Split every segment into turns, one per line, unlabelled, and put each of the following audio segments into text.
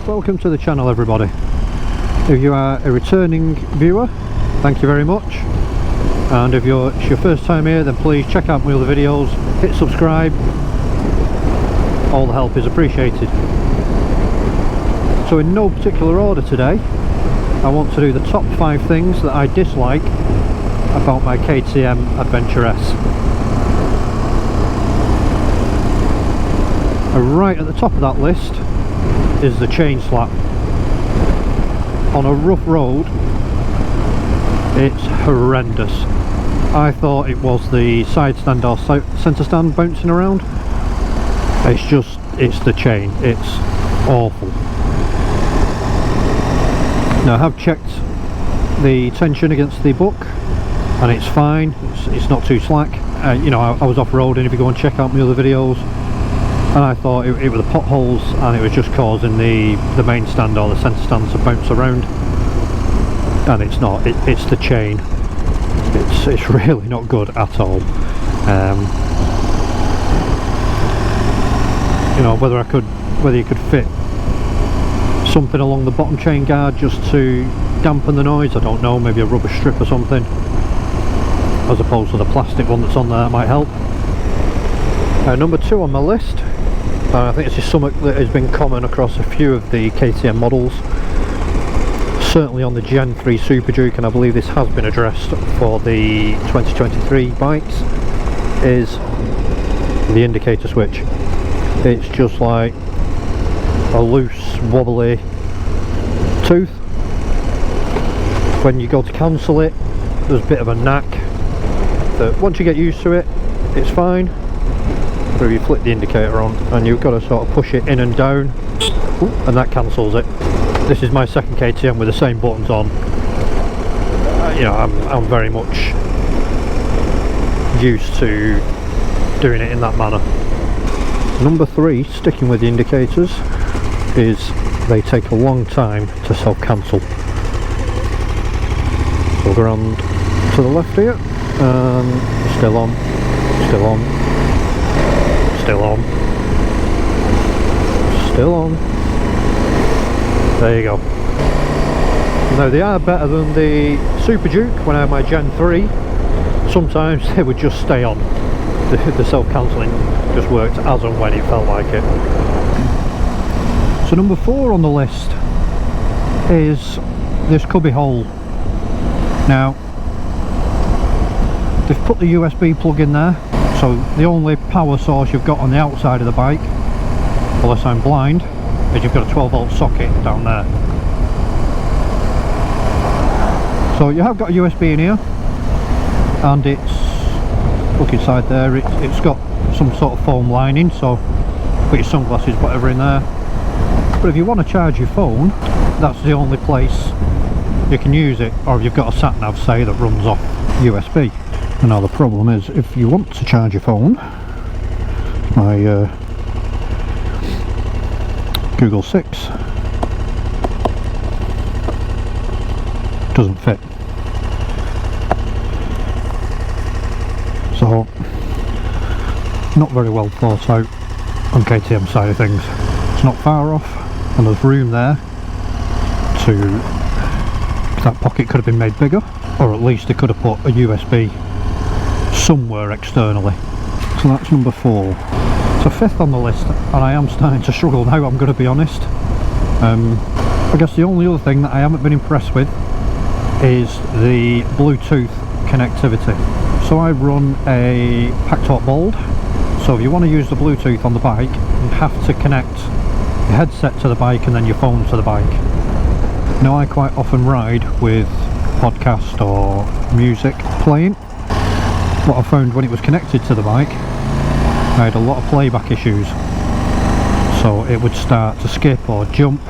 Welcome to the channel, everybody. If you are a returning viewer, thank you very much, and if it's your first time here, then please check out my other videos, hit subscribe. All the help is appreciated. So in no particular order today, I want to do the top 5 things that I dislike about my KTM Adventure S. And right at the top of that list is the chain slap. On a rough road, it's horrendous. I thought it was the side stand or centre stand bouncing around. It's the chain. It's awful. Now I have checked the tension against the book and it's fine. It's not too slack. You know, I was off-roading, if you go and check out my other videos, and I thought it was the potholes and it was just causing the main stand or the centre stand to bounce around, and it's not. It's the chain. It's really not good at all. You know, whether you could fit something along the bottom chain guard just to dampen the noise, I don't know, maybe a rubber strip or something, as opposed to the plastic one that's on there, might help. Number 2 on my list, I think this is something that has been common across a few of the KTM models, certainly on the Gen 3 Super Duke, and I believe this has been addressed for the 2023 bikes, is the indicator switch. It's just like a loose, wobbly tooth. When you go to cancel it, there's a bit of a knack that once you get used to it, it's fine. But if you flick the indicator on and you've got to sort of push it in and down, and that cancels it. This is my second KTM with the same buttons on. You know, I'm very much used to doing it in that manner. Number 3, sticking with the indicators, is they take a long time to self-cancel. So we'll go around to the left here, and still on, still on, still on, still on. There you go. Now they are better than the Super Duke. When I had my Gen 3, sometimes they would just stay on. The self-cancelling just worked as and when it felt like it. So number 4 on the list is this cubby hole. Now they've put the USB plug in there, so the only power source you've got on the outside of the bike, unless I'm blind, is you've got a 12-volt socket down there. So you have got a USB in here, and look inside there, it's got some sort of foam lining, so put your sunglasses, whatever, in there. But if you want to charge your phone, that's the only place you can use it, or if you've got a sat nav, say, that runs off USB. And now the problem is, if you want to charge your phone, my Google 6 doesn't fit. So, not very well thought out on KTM side of things. It's not far off, and there's room there that pocket could have been made bigger, or at least they could have put a USB somewhere externally. So that's number 4. So 5th on the list, and I am starting to struggle now, I'm going to be honest. I guess the only other thing that I haven't been impressed with is the Bluetooth connectivity. So I run a Pack-Talk Bold, so if you want to use the Bluetooth on the bike, you have to connect your headset to the bike and then your phone to the bike. Now I quite often ride with podcast or music playing. What I found when it was connected to the bike, I had a lot of playback issues. So it would start to skip or jump.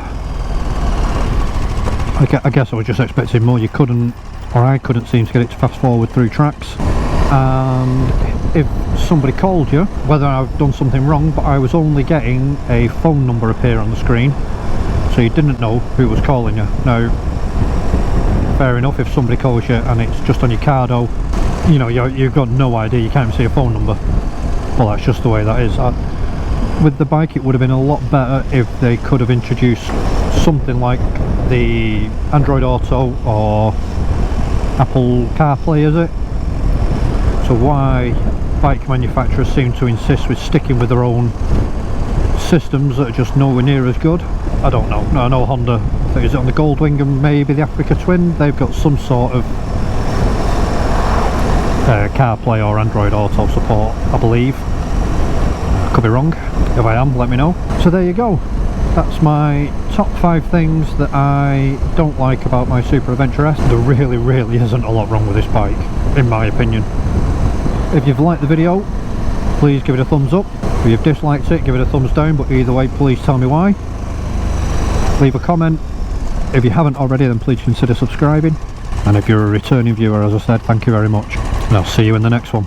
I guess I was just expecting more. You couldn't, or I couldn't seem to get it to fast forward through tracks. And if somebody called you, whether I've done something wrong, but I was only getting a phone number appear on the screen, so you didn't know who was calling you. Now, fair enough, if somebody calls you and it's just on your cardo, you know, you've got no idea, you can't even see a phone number. Well, that's just the way that is. With the bike, it would have been a lot better if they could have introduced something like the Android Auto or Apple CarPlay, is it? So why bike manufacturers seem to insist with sticking with their own systems that are just nowhere near as good, I don't know. No, I know Honda, I think, is it on the Goldwing and maybe the Africa Twin, they've got some sort of CarPlay or Android Auto support, I believe. Could be wrong. If I am, let me know. So there you go. That's my top 5 things that I don't like about my Super Adventure S. There really isn't a lot wrong with this bike, in my opinion. If you've liked the video, please give it a thumbs up. If you've disliked it, give it a thumbs down, but either way, please tell me why. Leave a comment. If you haven't already, then please consider subscribing. And if you're a returning viewer, as I said, thank you very much. And I'll see you in the next one.